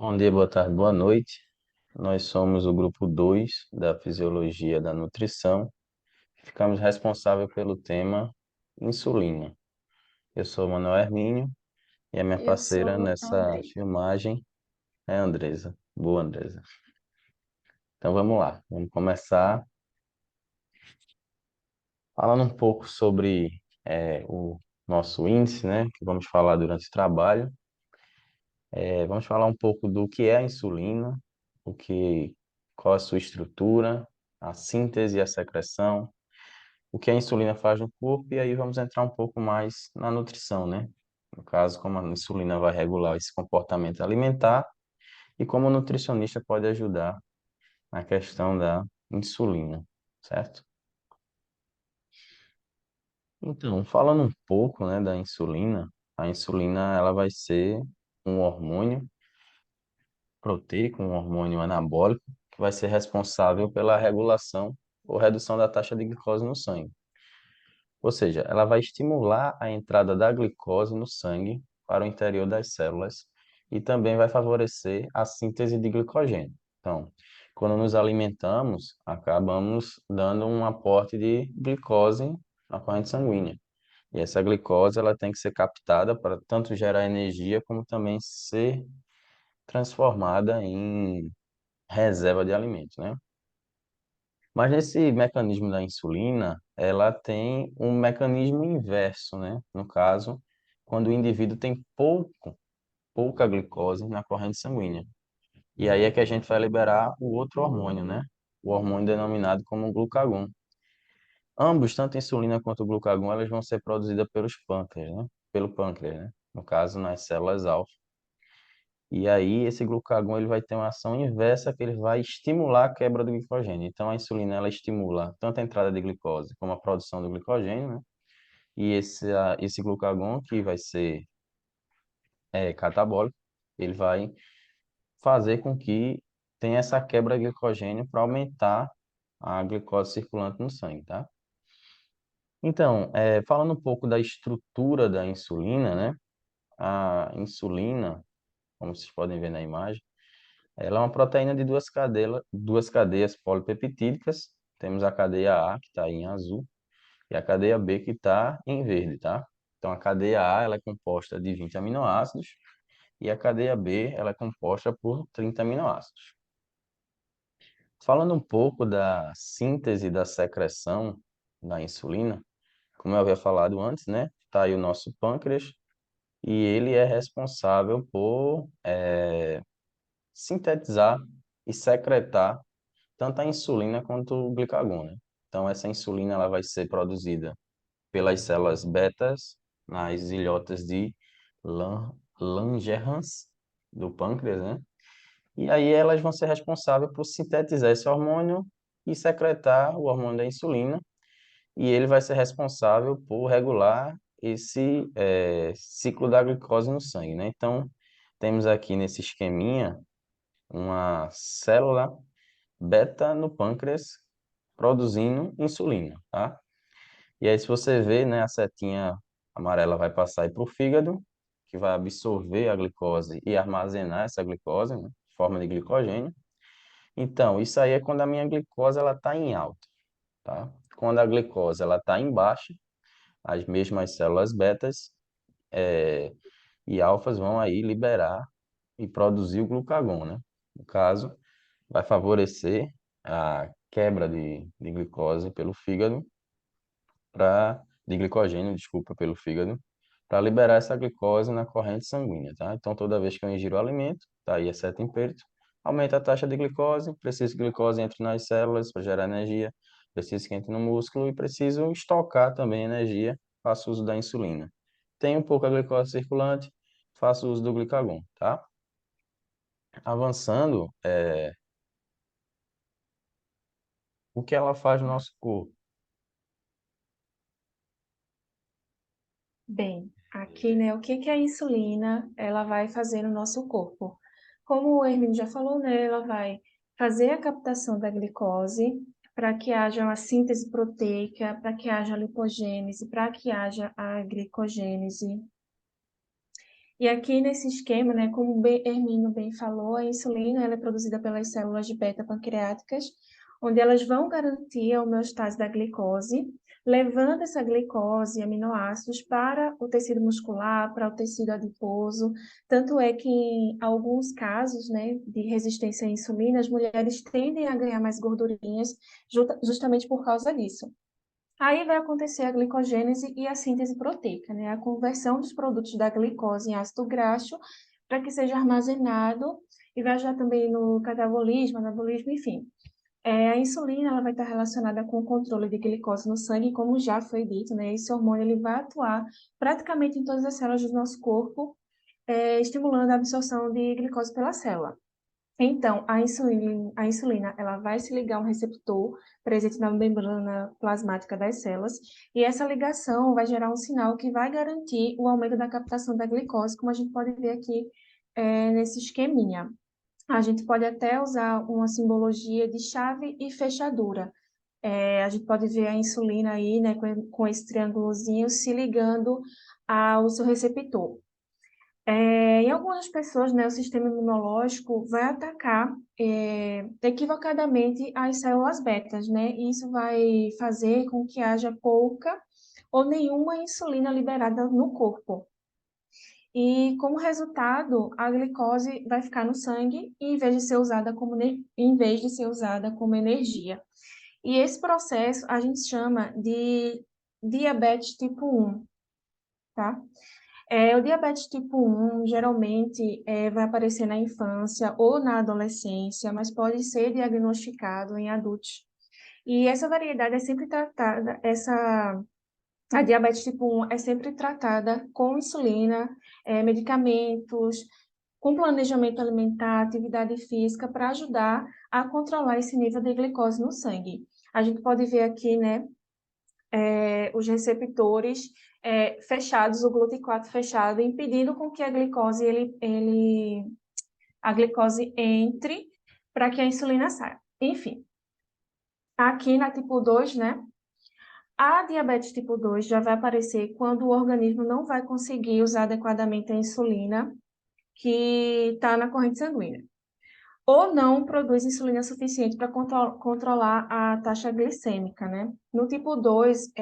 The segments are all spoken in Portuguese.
Bom dia, boa tarde, boa noite. Nós somos o grupo 2 da Fisiologia da Nutrição. Ficamos responsáveis pelo tema insulina. Eu sou o Manuel Hermínio e a minha Eu parceira sou a nessa Andrei. filmagem é a Andresa. Boa, Andresa. Então vamos lá, vamos começar falando um pouco sobre o nosso índice, né, que vamos falar durante o trabalho. Vamos falar um pouco do que é a insulina, qual a sua estrutura, a síntese e a secreção, o que a insulina faz no corpo, e aí vamos entrar um pouco mais na nutrição, né? No caso, como a insulina vai regular esse comportamento alimentar e como o nutricionista pode ajudar na questão da insulina, certo? Então, falando um pouco, né, da insulina, a insulina ela vai ser um hormônio proteico, um hormônio anabólico, que vai ser responsável pela regulação ou redução da taxa de glicose no sangue. Ou seja, ela vai estimular a entrada da glicose no sangue para o interior das células e também vai favorecer a síntese de glicogênio. Então, quando nos alimentamos, acabamos dando um aporte de glicose na corrente sanguínea. E essa glicose ela tem que ser captada para tanto gerar energia como também ser transformada em reserva de alimentos, né? Mas nesse mecanismo da insulina, ela tem um mecanismo inverso, né? No caso, quando o indivíduo tem pouca glicose na corrente sanguínea. E aí é que a gente vai liberar o outro hormônio, né? O hormônio denominado como glucagon. Ambos, tanto a insulina quanto o glucagon, elas vão ser produzidas pelos pâncreas, né? Pelo pâncreas, né? No caso, nas células alfa. E aí esse glucagon ele vai ter uma ação inversa que ele vai estimular a quebra do glicogênio. Então a insulina ela estimula tanto a entrada de glicose como a produção do glicogênio, né? E esse glucagon que vai ser catabólico, ele vai fazer com que tenha essa quebra de glicogênio para aumentar a glicose circulante no sangue, tá? Então, falando um pouco da estrutura da insulina, né? A insulina, como vocês podem ver na imagem, ela é uma proteína de duas cadeias polipeptídicas. Temos a cadeia A, que está em azul, e a cadeia B, que está em verde, tá? Então, a cadeia A ela é composta de 20 aminoácidos e a cadeia B ela é composta por 30 aminoácidos. Falando um pouco da síntese e da secreção da insulina, como eu havia falado antes, né? Está aí o nosso pâncreas e ele é responsável por sintetizar e secretar tanto a insulina quanto o glicagon, né? Então, essa insulina ela vai ser produzida pelas células betas nas ilhotas de Langerhans do pâncreas, né? E aí elas vão ser responsáveis por sintetizar esse hormônio e secretar o hormônio da insulina, e ele vai ser responsável por regular esse ciclo da glicose no sangue, né? Então, temos aqui nesse esqueminha uma célula beta no pâncreas produzindo insulina, tá? E aí, se você vê, né, a setinha amarela vai passar para o fígado, que vai absorver a glicose e armazenar essa glicose, né, em forma de glicogênio. Então, isso aí é quando a minha glicose ela está em alta, tá? Quando a glicose ela está em baixa, as mesmas células betas e alfas vão aí liberar e produzir o glucagon, né? No caso, vai favorecer a quebra de glicose pelo fígado de glicogênio, desculpa, pelo fígado, para liberar essa glicose na corrente sanguínea, tá? Então, toda vez que eu ingiro alimento, tá aí a seta impérito, aumenta a taxa de glicose, preciso que a glicose entre nas células para gerar energia, preciso que entre no músculo e preciso estocar também energia, faço uso da insulina. Tenho pouca glicose circulante, faço uso do glicagon, tá? Avançando, o que ela faz no nosso corpo? Bem, aqui, né, o que que a insulina ela vai fazer no nosso corpo? Como o Hermínio já falou, né, ela vai fazer a captação da glicose para que haja uma síntese proteica, para que haja lipogênese, para que haja a glicogênese. E aqui nesse esquema, né, como o Hermínio bem falou, a insulina ela é produzida pelas células de beta-pancreáticas, onde elas vão garantir a homeostase da glicose, levando essa glicose e aminoácidos para o tecido muscular, para o tecido adiposo. Tanto é que em alguns casos, né, de resistência à insulina, as mulheres tendem a ganhar mais gordurinhas justamente por causa disso. Aí vai acontecer a glicogênese e a síntese proteica, né? A conversão dos produtos da glicose em ácido graxo para que seja armazenado e vai ajudar também no catabolismo, anabolismo, enfim. A insulina ela vai estar relacionada com o controle de glicose no sangue, como já foi dito, né? Esse hormônio ele vai atuar praticamente em todas as células do nosso corpo, estimulando a absorção de glicose pela célula. Então, a insulina, ela vai se ligar a um receptor presente na membrana plasmática das células, e essa ligação vai gerar um sinal que vai garantir o aumento da captação da glicose, como a gente pode ver aqui, nesse esqueminha. A gente pode até usar uma simbologia de chave e fechadura. A gente pode ver a insulina aí, né, com esse triângulozinho se ligando ao seu receptor. Em algumas pessoas, né, o sistema imunológico vai atacar equivocadamente as células betas, né? E isso vai fazer com que haja pouca ou nenhuma insulina liberada no corpo. E, como resultado, a glicose vai ficar no sangue em vez de ser usada como energia. E esse processo a gente chama de diabetes tipo 1, tá? O diabetes tipo 1 geralmente vai aparecer na infância ou na adolescência, mas pode ser diagnosticado em adultos. E essa variedade é sempre tratada, a diabetes tipo 1 é sempre tratada com insulina, medicamentos, com planejamento alimentar, atividade física, para ajudar a controlar esse nível de glicose no sangue. A gente pode ver aqui, né, os receptores fechados, o GLUT4 fechado, impedindo com que a glicose, a glicose entre para que a insulina saia. Enfim, aqui na tipo 2, né, a diabetes tipo 2 já vai aparecer quando o organismo não vai conseguir usar adequadamente a insulina que está na corrente sanguínea, ou não produz insulina suficiente para controlar a taxa glicêmica, né? No tipo 2,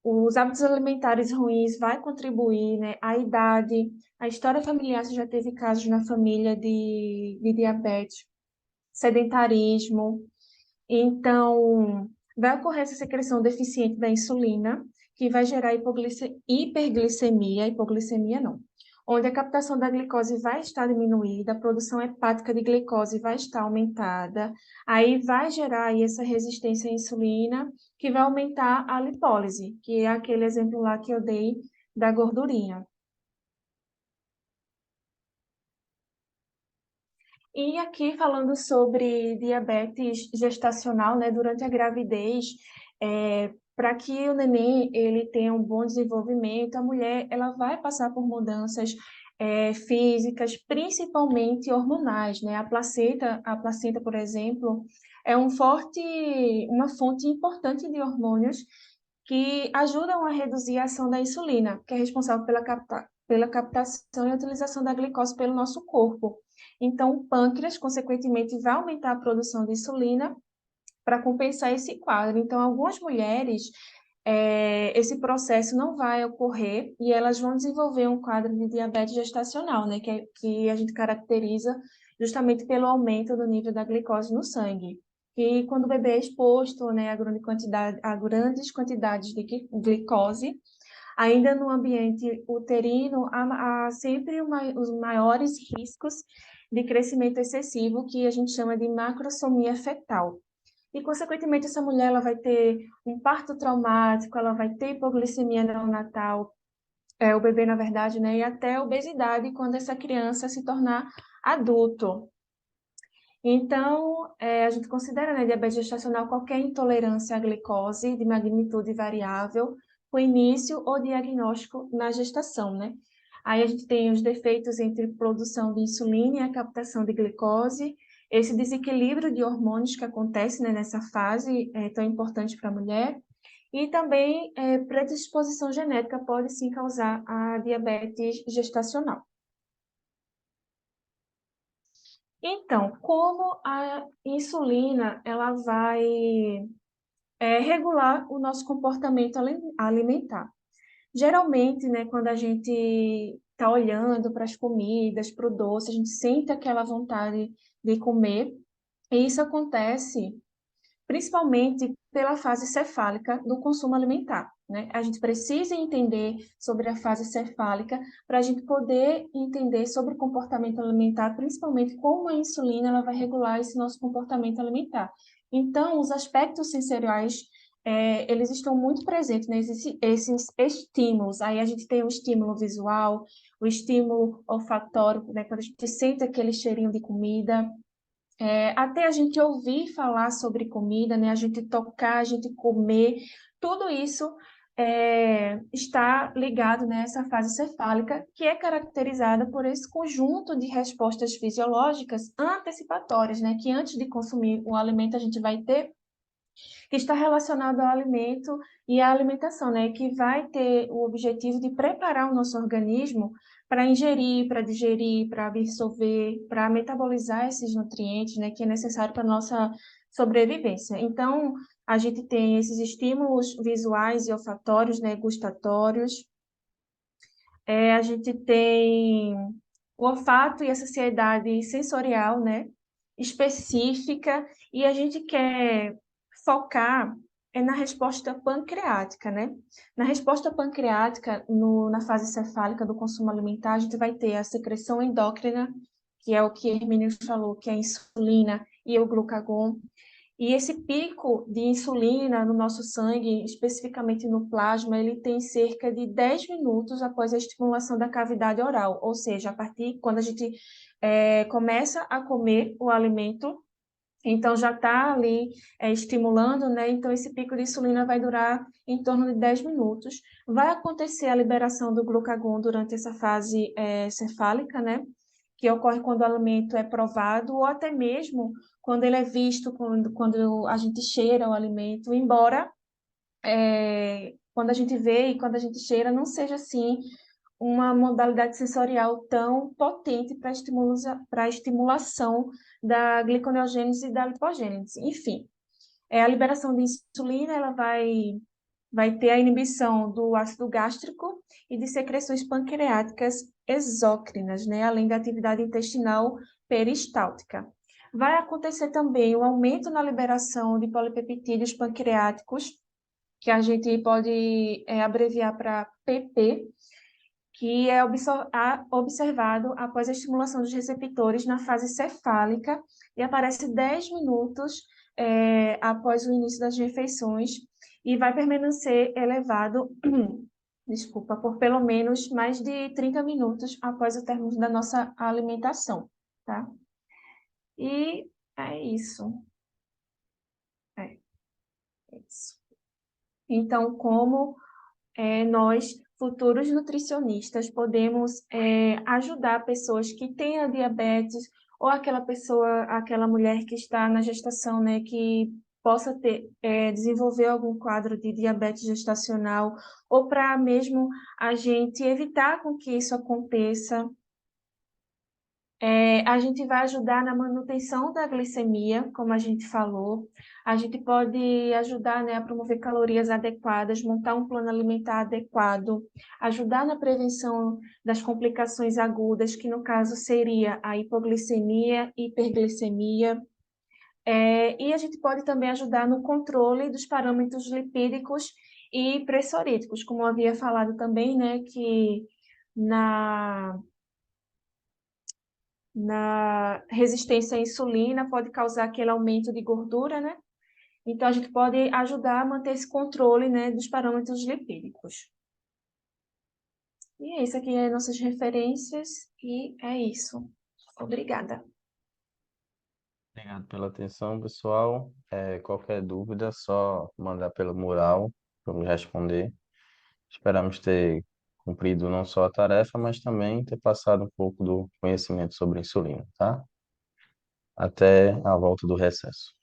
os hábitos alimentares ruins vai contribuir, né? A idade, a história familiar, se já teve casos na família de diabetes, sedentarismo. Então, vai ocorrer essa secreção deficiente da insulina, que vai gerar hiperglicemia, hipoglicemia não, onde a captação da glicose vai estar diminuída, a produção hepática de glicose vai estar aumentada, aí vai gerar aí essa resistência à insulina, que vai aumentar a lipólise, que é aquele exemplo lá que eu dei da gordurinha. E aqui falando sobre diabetes gestacional, né, durante a gravidez, para que o neném ele tenha um bom desenvolvimento, a mulher ela vai passar por mudanças físicas, principalmente hormonais, né? A placenta, por exemplo, é uma fonte importante de hormônios que ajudam a reduzir a ação da insulina, que é responsável pela captação e utilização da glicose pelo nosso corpo. Então, o pâncreas, consequentemente, vai aumentar a produção de insulina para compensar esse quadro. Então, algumas mulheres, esse processo não vai ocorrer e elas vão desenvolver um quadro de diabetes gestacional, né, que a gente caracteriza justamente pelo aumento do nível da glicose no sangue. E quando o bebê é exposto, né, a grandes quantidades de glicose, ainda no ambiente uterino, há sempre os maiores riscos de crescimento excessivo, que a gente chama de macrosomia fetal. E, consequentemente, essa mulher ela vai ter um parto traumático, ela vai ter hipoglicemia neonatal, o bebê, na verdade, né? E até obesidade quando essa criança se tornar adulto. Então, a gente considera, né, diabetes gestacional qualquer intolerância à glicose de magnitude variável, com início ou diagnóstico na gestação, né? Aí a gente tem os defeitos entre produção de insulina e a captação de glicose, esse desequilíbrio de hormônios que acontece, né, nessa fase tão importante para a mulher, E também predisposição genética pode sim causar a diabetes gestacional. Então, como a insulina ela vai regular o nosso comportamento alimentar? Geralmente, né, quando a gente está olhando para as comidas, para o doce, a gente sente aquela vontade de comer, e isso acontece principalmente pela fase cefálica do consumo alimentar, né? A gente precisa entender sobre a fase cefálica para a gente poder entender sobre o comportamento alimentar, principalmente como a insulina ela vai regular esse nosso comportamento alimentar. Então, os aspectos sensoriais eles estão muito presentes nesses estímulos. Aí a gente tem o estímulo visual, o estímulo olfatório, né, quando a gente sente aquele cheirinho de comida, até a gente ouvir falar sobre comida, né? A gente tocar, a gente comer, tudo isso está ligado nessa fase cefálica, que é caracterizada por esse conjunto de respostas fisiológicas antecipatórias, né? Que antes de consumir o alimento a gente vai ter, que está relacionado ao alimento e à alimentação, né? Que vai ter o objetivo de preparar o nosso organismo para ingerir, para digerir, para absorver, para metabolizar esses nutrientes, né? Que é necessário para a nossa sobrevivência. Então, a gente tem esses estímulos visuais e olfatórios, né? Gustatórios. A gente tem o olfato e a saciedade sensorial, né? Específica, e a gente quer focar na resposta pancreática, né? Na resposta pancreática, na fase cefálica do consumo alimentar, a gente vai ter a secreção endócrina, que é o que Hermínio falou, que é a insulina e o glucagon. E esse pico de insulina no nosso sangue, especificamente no plasma, ele tem cerca de 10 minutos após a estimulação da cavidade oral, ou seja, a partir quando a gente começa a comer o alimento, então já está ali estimulando, né? Então esse pico de insulina vai durar em torno de 10 minutos. Vai acontecer a liberação do glucagon durante essa fase cefálica, né? Que ocorre quando o alimento é provado ou até mesmo quando ele é visto, quando a gente cheira o alimento, embora quando a gente vê e quando a gente cheira não seja assim uma modalidade sensorial tão potente para a estimulação da gliconeogênese e da lipogênese. Enfim, a liberação de insulina ela vai ter a inibição do ácido gástrico e de secreções pancreáticas exócrinas, né, além da atividade intestinal peristáltica. Vai acontecer também o aumento na liberação de polipeptídeos pancreáticos, que a gente pode abreviar para PP, que é observado após a estimulação dos receptores na fase cefálica e aparece 10 minutos após o início das refeições e vai permanecer elevado, desculpa, por pelo menos mais de 30 minutos após o término da nossa alimentação, tá? E é isso. É, é isso. Então, como nós, futuros nutricionistas, podemos ajudar pessoas que têm a diabetes ou aquela pessoa, aquela mulher que está na gestação, né, que possa desenvolver algum quadro de diabetes gestacional, ou para mesmo a gente evitar com que isso aconteça. A gente vai ajudar na manutenção da glicemia, como a gente falou. A gente pode ajudar, né, a promover calorias adequadas, montar um plano alimentar adequado, ajudar na prevenção das complicações agudas, que no caso seria a hipoglicemia e hiperglicemia. E a gente pode também ajudar no controle dos parâmetros lipídicos e pressorídicos, como eu havia falado também, né, que na resistência à insulina, pode causar aquele aumento de gordura, né? Então, a gente pode ajudar a manter esse controle, né, dos parâmetros lipídicos. E é isso aqui, é nossas referências, e é isso. Obrigada. Obrigado pela atenção, pessoal. Qualquer dúvida, é só mandar pelo mural, vamos responder. Esperamos ter cumprido não só a tarefa, mas também ter passado um pouco do conhecimento sobre insulina, tá? Até a volta do recesso.